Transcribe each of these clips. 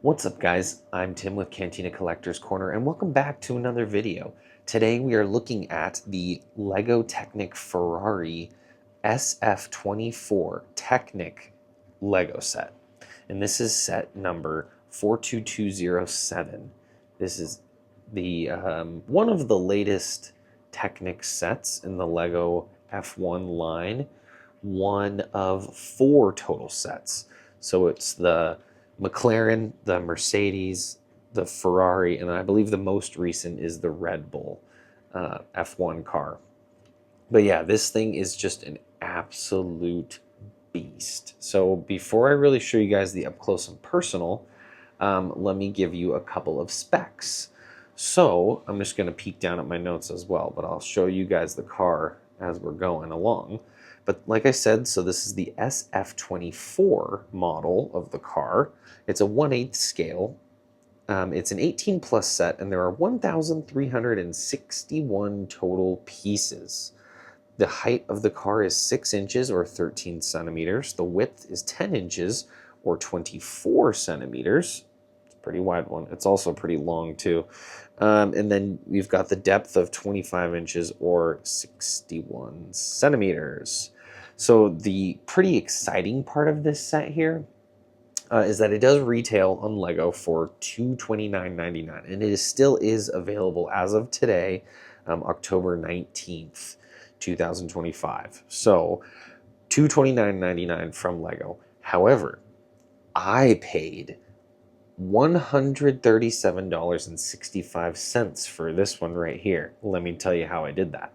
What's up, guys? I'm Tim with Cantina Collector's Corner, and welcome back to another video. Today we are looking at the LEGO Technic Ferrari SF24 Technic LEGO set. And this is set number 42207. This is the one of the latest Technic sets in the LEGO F1 line, one of 4 total sets. So it's the McLaren, the Mercedes, the Ferrari, and I believe the most recent is the Red Bull F1 car. But yeah, this thing is just an absolute beast. So before I really show you guys the up close and personal, let me give you a couple of specs. So I'm just going to peek down at my notes as well, but I'll show you guys the car as we're going along. But like I said, so this is the SF24 model of the car. It's a 1/8 scale. It's an 18 plus set, and there are 1,361 total pieces. The height of the car is 6 inches or 13 centimeters. The width is 10 inches or 24 centimeters. It's a pretty wide one. It's also pretty long too. And then we've got the depth of 25 inches or 61 centimeters. So the pretty exciting part of this set here is that it does retail on LEGO for $229.99, and it still is available as of today, October 19th, 2025. So $229.99 from LEGO. However, I paid $137.65 for this one right here. Let me tell you how I did that.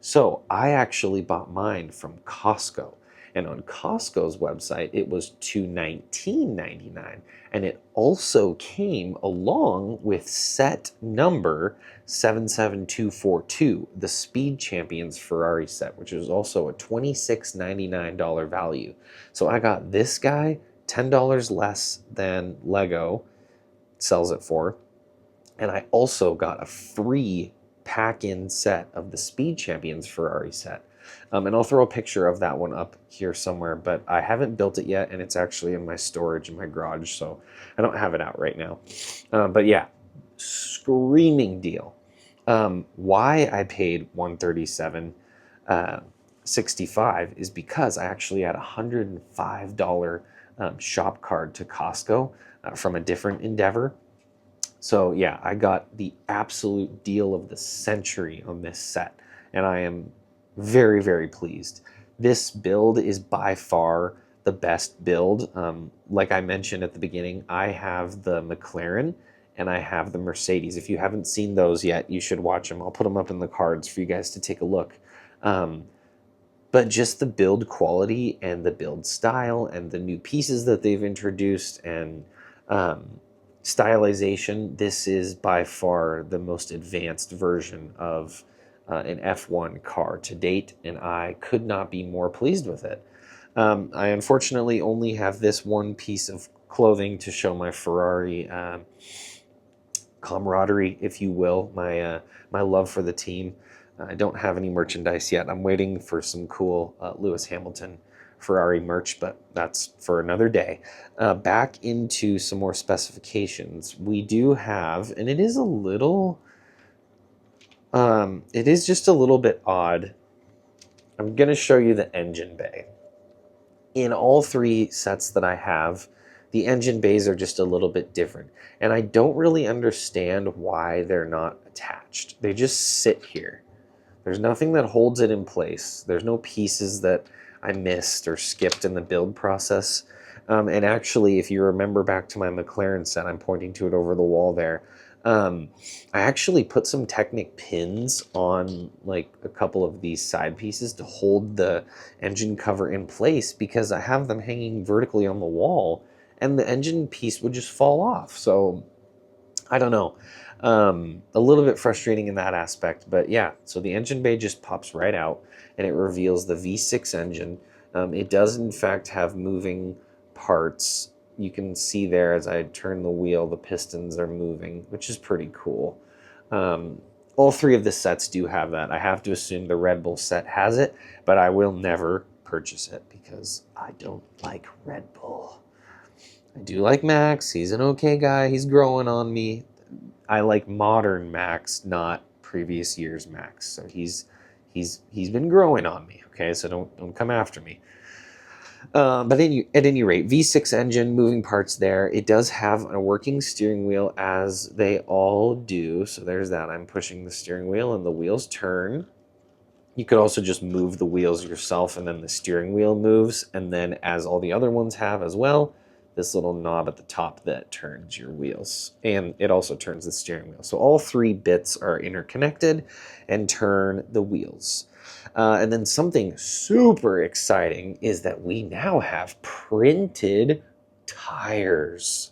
So I actually bought mine from Costco, and on Costco's website it was $219.99, and it also came along with set number 77242, the Speed Champions Ferrari set, which is also a $26.99 value. So I got this guy $10 less than LEGO sells it for, and I also got a free pack-in set of the Speed Champions Ferrari set. And I'll throw a picture of that one up here somewhere, but I haven't built it yet, and it's actually in my storage in my garage, so I don't have it out right now. But yeah, screaming deal. Why I paid $137.65 is because I actually had a $105 shop card to Costco from a different endeavor. So yeah, I got the absolute deal of the century on this set, and I am very, very pleased. This build is by far the best build. Like I mentioned at the beginning, I have the McLaren and I have the Mercedes. If you haven't seen those yet, you should watch them. I'll put them up in the cards for you guys to take a look. But just the build quality and the build style and the new pieces that they've introduced and stylization, this is by far the most advanced version of an F1 car to date, and I could not be more pleased with it. I unfortunately only have this one piece of clothing to show my Ferrari camaraderie, if you will, my love for the team. I don't have any merchandise yet. I'm waiting for some cool Lewis Hamilton Ferrari merch, but that's for another day. Back into some more specifications. We do have, and it is a little, it is just a little bit odd. I'm going to show you the engine bay. In all 3 sets that I have, the engine bays are just a little bit different, and I don't really understand why they're not attached. They just sit here. There's nothing that holds it in place. There's no pieces that I missed or skipped in the build process. And actually, if you remember back to my McLaren set, I'm pointing to it over the wall there. I actually put some Technic pins on like a couple of these side pieces to hold the engine cover in place, because I have them hanging vertically on the wall and the engine piece would just fall off. So I don't know. A little bit frustrating in that aspect, but yeah, so the engine bay just pops right out and it reveals the V6 engine. It does in fact have moving parts. You can see there as I turn the wheel, the pistons are moving, which is pretty cool. All 3 of the sets do have that. I have to assume the Red Bull set has it, but I will never purchase it because I don't like Red Bull. I do like Max. He's an okay guy. He's growing on me. I like modern Max, not previous year's Max. So he's been growing on me. Okay, so don't come after me. But at any rate, V6 engine, moving parts there. It does have a working steering wheel, as they all do. So there's that. I'm pushing the steering wheel and the wheels turn. You could also just move the wheels yourself and then the steering wheel moves. And then, as all the other ones have as well, this little knob at the top that turns your wheels. And it also turns the steering wheel. So all three bits are interconnected and turn the wheels. And then something super exciting is that we now have printed tires.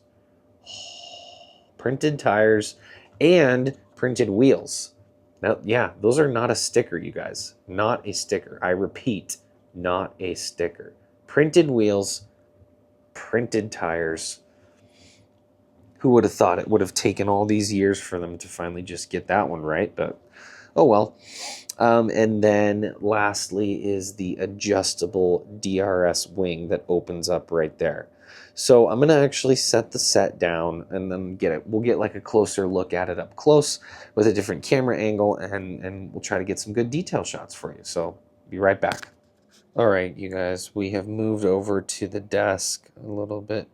Printed tires and printed wheels. Now, yeah, those are not a sticker, you guys. Not a sticker. I repeat, not a sticker. Printed wheels, printed tires. Who would have thought it would have taken all these years for them to finally just get that one right? But, oh well. And then lastly is the adjustable DRS wing that opens up right there. So I'm going to actually set the set down and then we'll get like a closer look at it up close with a different camera angle, and we'll try to get some good detail shots for you. So be right back. All right, you guys, we have moved over to the desk a little bit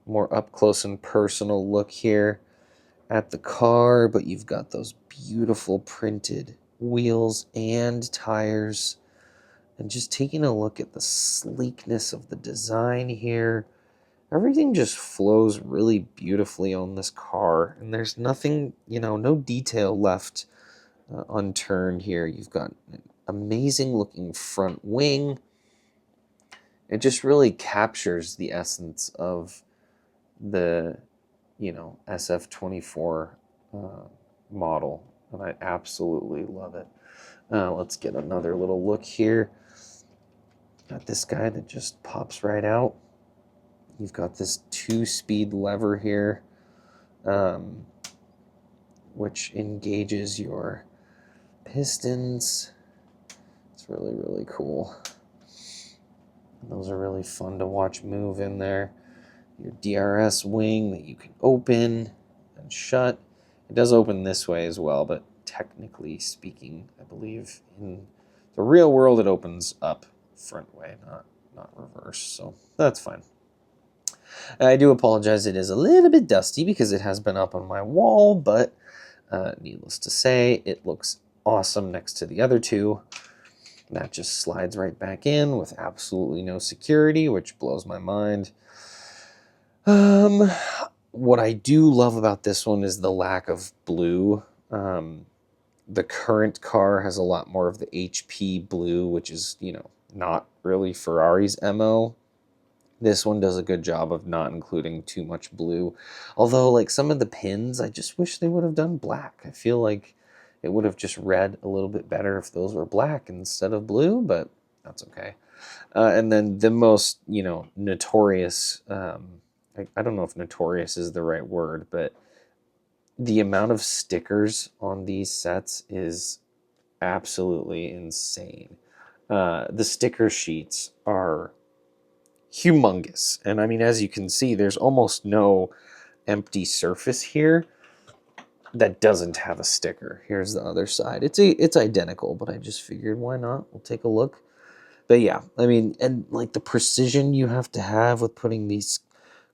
more up close and personal look here at the car, but you've got those beautiful printed wheels and tires, and just taking a look at the sleekness of the design here. Everything just flows really beautifully on this car, and there's nothing, no detail left unturned here. You've got an amazing looking front wing. It just really captures the essence of the SF24 model, and I absolutely love it. Let's get another little look here. Got this guy that just pops right out. You've got this 2-speed lever here, which engages your pistons. It's really, really cool. And those are really fun to watch move in there. Your DRS wing that you can open and shut. It does open this way as well, but technically speaking, I believe in the real world it opens up front way, not reverse, so that's fine. I do apologize, it is a little bit dusty because it has been up on my wall, but needless to say, it looks awesome next to the other two. That just slides right back in with absolutely no security, which blows my mind. What I do love about this one is the lack of blue. The current car has a lot more of the HP blue, which is, not really Ferrari's MO. This one does a good job of not including too much blue. Although, like, some of the pins, I just wish they would have done black. I feel like it would have just read a little bit better if those were black instead of blue, but that's okay. And then the most, notorious, I don't know if notorious is the right word, but the amount of stickers on these sets is absolutely insane. The sticker sheets are humongous. And I mean, as you can see, there's almost no empty surface here that doesn't have a sticker. Here's the other side. It's identical, but I just figured, why not? We'll take a look. But yeah, I mean, and like the precision you have to have with putting these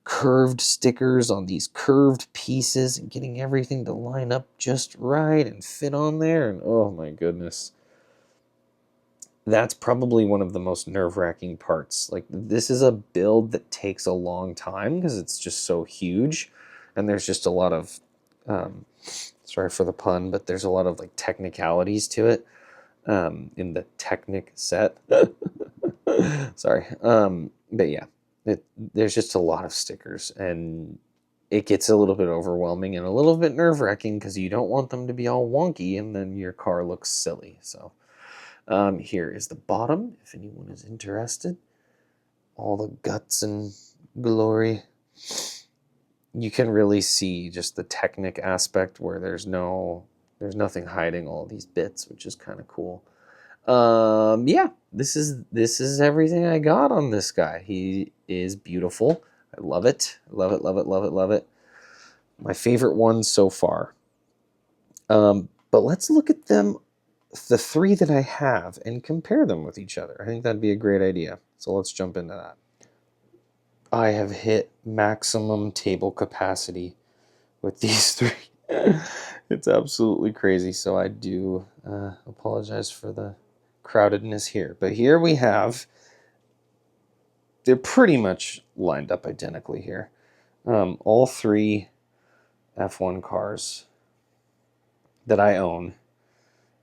curved stickers on these curved pieces and getting everything to line up just right and fit on there, and oh my goodness. That's probably one of the most nerve-wracking parts. Like, this is a build that takes a long time because it's just so huge, and there's just a lot of, sorry for the pun, but there's a lot of like technicalities to it in the Technic set. Sorry. But yeah, there's just a lot of stickers, and it gets a little bit overwhelming and a little bit nerve-wracking because you don't want them to be all wonky and then your car looks silly. So here is the bottom, if anyone is interested. All the guts and glory. You can really see just the Technic aspect where there's nothing hiding all these bits, which is kind of cool. Yeah, this is everything I got on this guy. He is beautiful. I love it. Love it, love it, love it, love it. My favorite one so far. But let's look at them, the three that I have, and compare them with each other. I think that'd be a great idea. So let's jump into that. I have hit maximum table capacity with these three. It's absolutely crazy. So I do apologize for the crowdedness here. But here we have, they're pretty much lined up identically here. All three F1 cars that I own.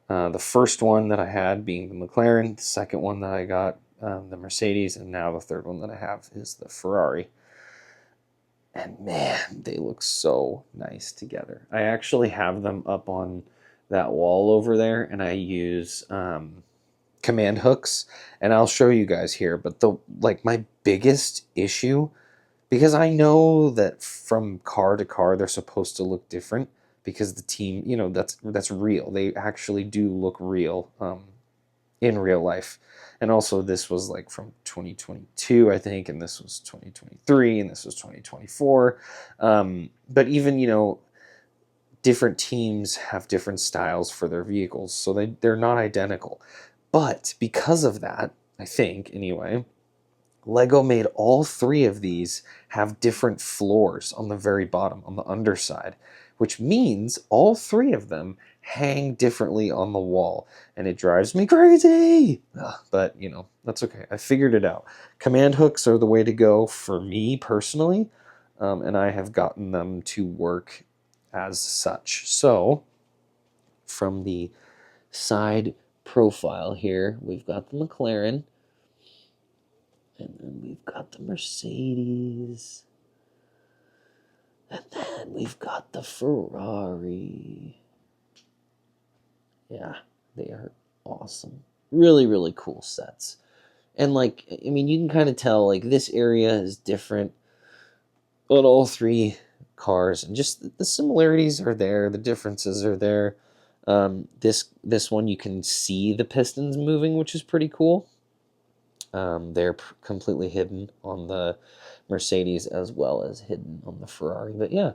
The first one that I had being the McLaren, the second one that I got, the Mercedes, and now the third one that I have is the Ferrari. And man, they look so nice together. I actually have them up on that wall over there, and I use command hooks, and I'll show you guys here. But my biggest issue, because I know that from car to car they're supposed to look different, because the team, that's real. They actually do look real in real life. And also this was like from 2022, I think, and this was 2023, and this was 2024. But even, different teams have different styles for their vehicles, so they're not identical. But because of that, I think, anyway, Lego made all three of these have different floors on the very bottom, on the underside, which means all three of them hang differently on the wall, and it drives me crazy. But, that's okay. I figured it out. Command hooks are the way to go for me personally, and I have gotten them to work as such. So, from the side profile here, we've got the McLaren, and then we've got the Mercedes. And then we've got the Ferrari. Yeah, they are awesome. Really, really cool sets. And you can kind of tell, this area is different on all three cars. And just the similarities are there. The differences are there. This one, you can see the pistons moving, which is pretty cool. They're completely hidden on the Mercedes as well as hidden on the Ferrari. But yeah,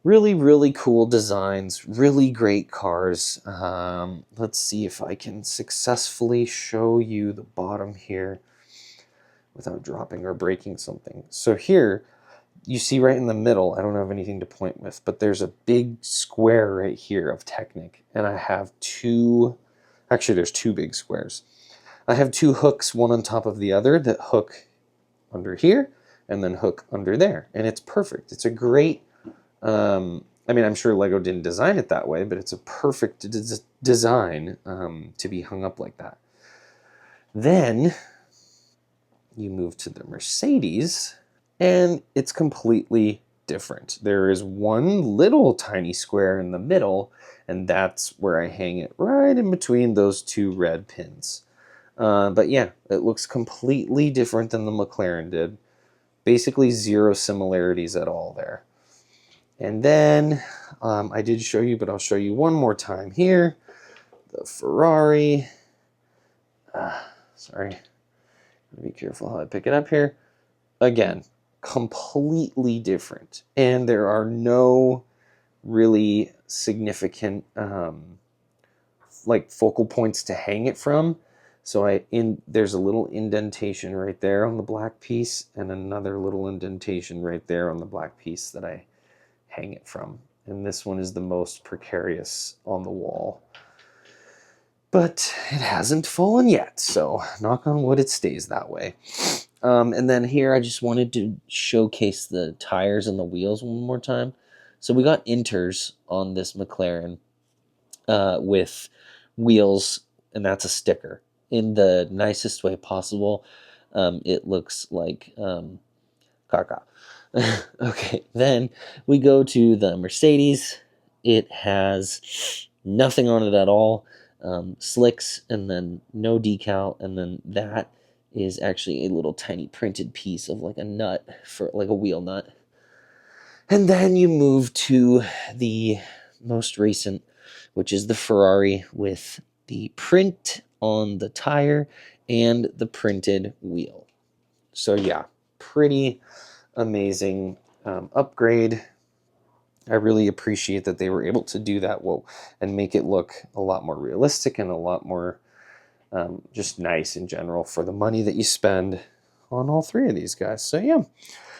really, really cool designs, really great cars. Let's see if I can successfully show you the bottom here without dropping or breaking something. So here, you see right in the middle, I don't have anything to point with, but there's a big square right here of Technic. And I have there's two big squares. I have two hooks, one on top of the other, that hook under here and then hook under there. And it's perfect. It's a great, I'm sure Lego didn't design it that way, but it's a perfect design to be hung up like that. Then you move to the Mercedes, and it's completely different. There is one little tiny square in the middle, and that's where I hang it, right in between those two red pins. But yeah, it looks completely different than the McLaren did. Basically zero similarities at all there. And then I did show you, but I'll show you one more time here. The Ferrari. Sorry. Be careful how I pick it up here. Again, completely different. And there are no really significant focal points to hang it from. So there's a little indentation right there on the black piece, and another little indentation right there on the black piece that I hang it from. And this one is the most precarious on the wall. But it hasn't fallen yet, so knock on wood, it stays that way. And then here I just wanted to showcase the tires and the wheels one more time. So we got inters on this McLaren with wheels, and that's a sticker. In the nicest way possible. It looks like caca. Okay, then we go to the Mercedes. It has nothing on it at all. Slicks, and then no decal, and then that is actually a little tiny printed piece of a nut, for a wheel nut. And then you move to the most recent, which is the Ferrari, with the print on the tire and the printed wheel. So yeah, pretty amazing upgrade. I really appreciate that they were able to do that and make it look a lot more realistic and a lot more just nice in general for the money that you spend on all three of these guys. So yeah,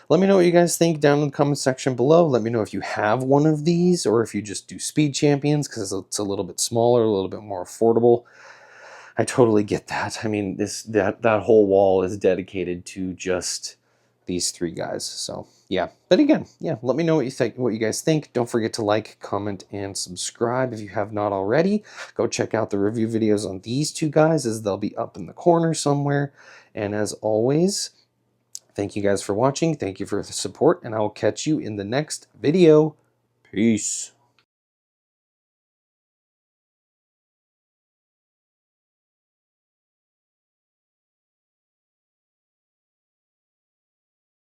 let me know what you guys think down in the comment section below. Let me know if you have one of these or if you just do Speed Champions because it's a little bit smaller, a little bit more affordable. I totally get that. I mean, that whole wall is dedicated to just these three guys. So yeah, but again, yeah, let me know what you guys think. Don't forget to like, comment, and subscribe if you have not already. Go check out the review videos on these two guys as they'll be up in the corner somewhere. And as always, thank you guys for watching. Thank you for the support, and I will catch you in the next video. Peace.